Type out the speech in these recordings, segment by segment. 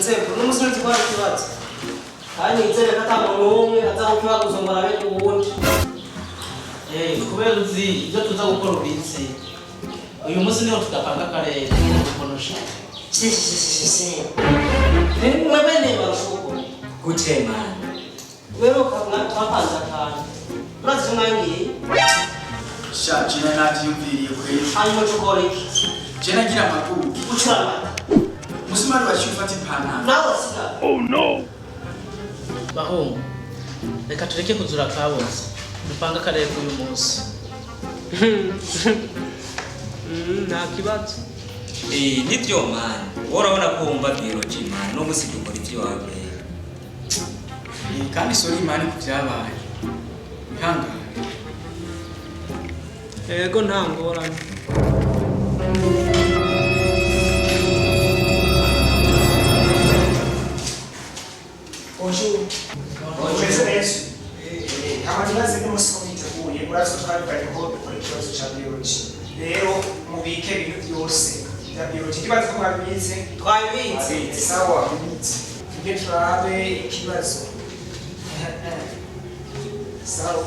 Yosefu n'umusunzi kwa kibazo kandi itsere kata muntu azakwiba kuzomara bene ubundi kubera uzi ibyo tuza gukora ubitse uyu munsi niho tudapanga akarere kukonosha mwebene barashuko gutema rero twapanze akantu urazi mwangiye Jina navyumviriye kweli. hanyuma tukora iki Jena gira amakuru. ucurama Musimani washufata ipantaro. nawe siga Oh no! bahungu reka tureke kuzura kabonze dupanga akarere k'uyu munsi nta kibazo nivyo mani urabona ko wumva biology mani no gusiga ukora ivyo wawe Kandi sorry mani kuvyabaye. Ihangane. yego nta ngorane Bonjour. Umeze neza? Abandi n'umunsi ko biteguye murazo twabiganye ko dukora ikibazo cya biology. Rero mubike ibintu byose bya biology. Ikibazo ko mwabize twabitse sawa mubitse. Tujye turabe ikibazo. Sawa.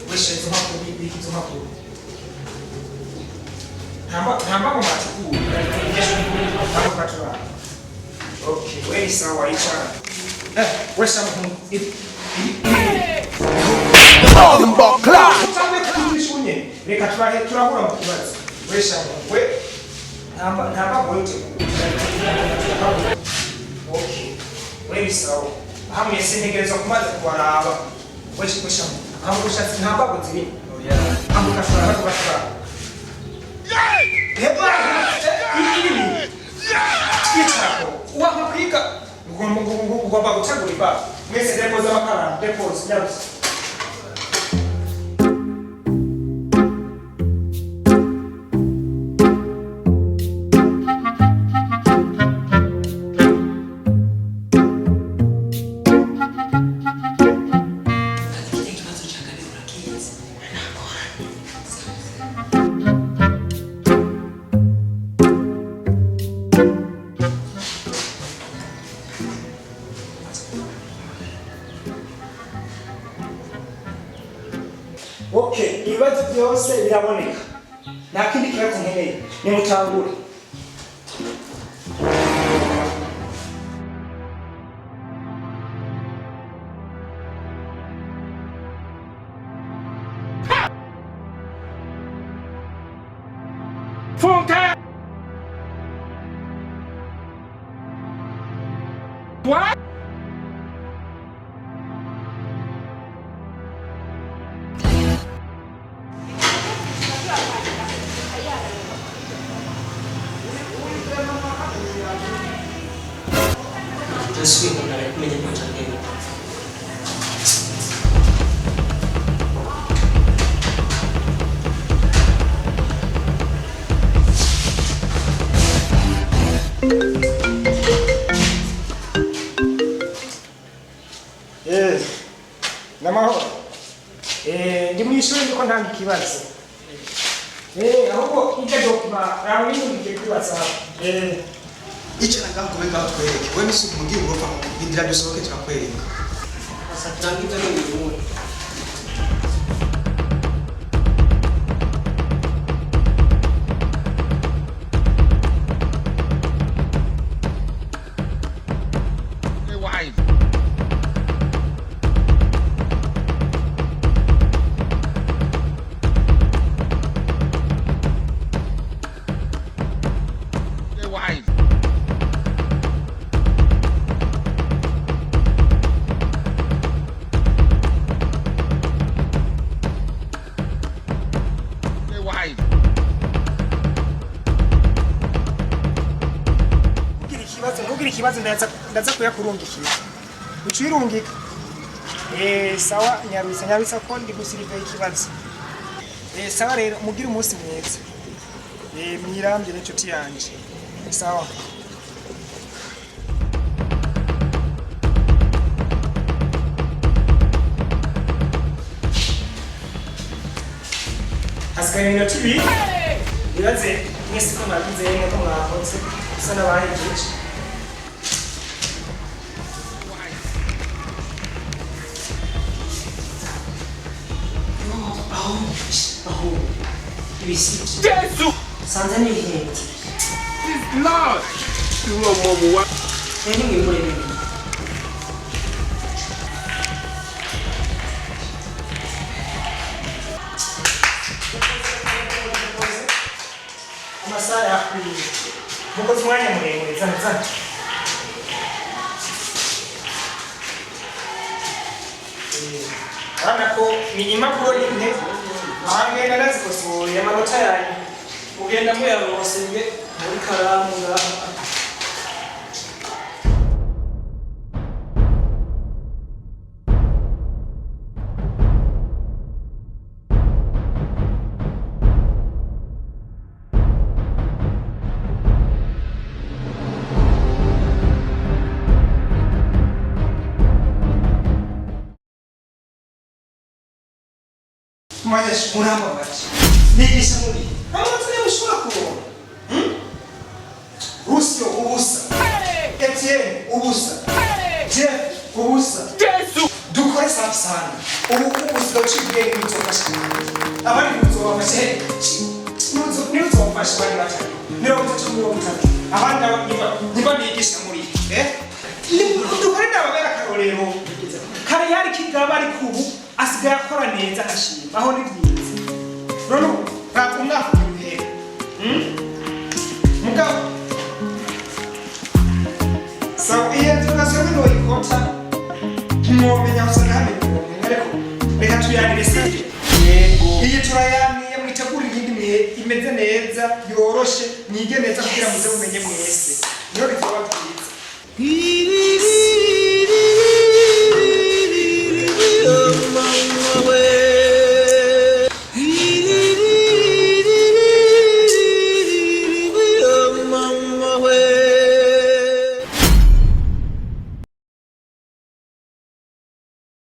Weshe tumakuru biki tumakuru. Namba mu matukuru. Namba katura. Okay, wewe sawa ichara. Wesha mu reka turahura mu kibazo wesha we ntamba goite okay we bisawo hamwe sintegereza kumaze kubaraba wesha hamwe ushatse ntamba gozi hamwe kashara bakashara heba ichako wa mukika ugomba gutegura ibaba mwese depoza amakara depoza nyarusa Okay, ibibazo byose biraboneka. Nta kindi kibazo nkeneye. Ni mutangure. Funke! What? Terus kita nak menjadi macam ni. Namahoro. Ndi mwishuri ndiko ntanga ikibazo. Ahubwo ije dokima rawe n'ibindi kibazo. Ichana ngaho kumeka twereke. Wewe nisi kumubwira urofa indira dusohoke turakwereka. Sasa turangiza ni ngumu. Ikibazo ndaza kuyakurungikira. Ucirungika. Sawa nyabisa ko ndi gusiriva ikibazo. Sawa rero mugira umunsi mwiza. Mwirambye n'inshuti yanje. Sawa. Hasigaye iminota ibiri. Ibaze mwese ko mwabize ko mwakoze. Sana bahejeje. aho ibisibye sanze ni ihenti rero mwimure bibiri amasaha yakwiye mukoze umwanya muremure zana urabona ko ni impapuro nyine ahangenda nazikosoye amanota yanyu mugenda muyarose mbe muri karamu ngaha Mas muramba bati. Nigisha muri. Amatune mushobora kubona. Rusyo ubusa. Etienne ubusa. Jeff ubusa. Dukore safi sana. Ubu ubusa ucibwenge bitofasha. Abandi bitofasha. Nizo bafasha bari batatu. Niyo mutatu niyo mutatu. Abandi niba nigisha muri. Dukore ndababera karorero. Kare yari kigaba ari kubu. Asigaye akora neza ashima aho ni byiza none ntabwo umwaka ubihe mugabo sawa iyo nzira no ikota mwomenya usanga hano ariko reka tuyanire sije yego iyi turayaniye mwitegura ibindi mihe imeze neza yoroshe mwige neza kugira muze mumenye mwese niyo bizoba byiza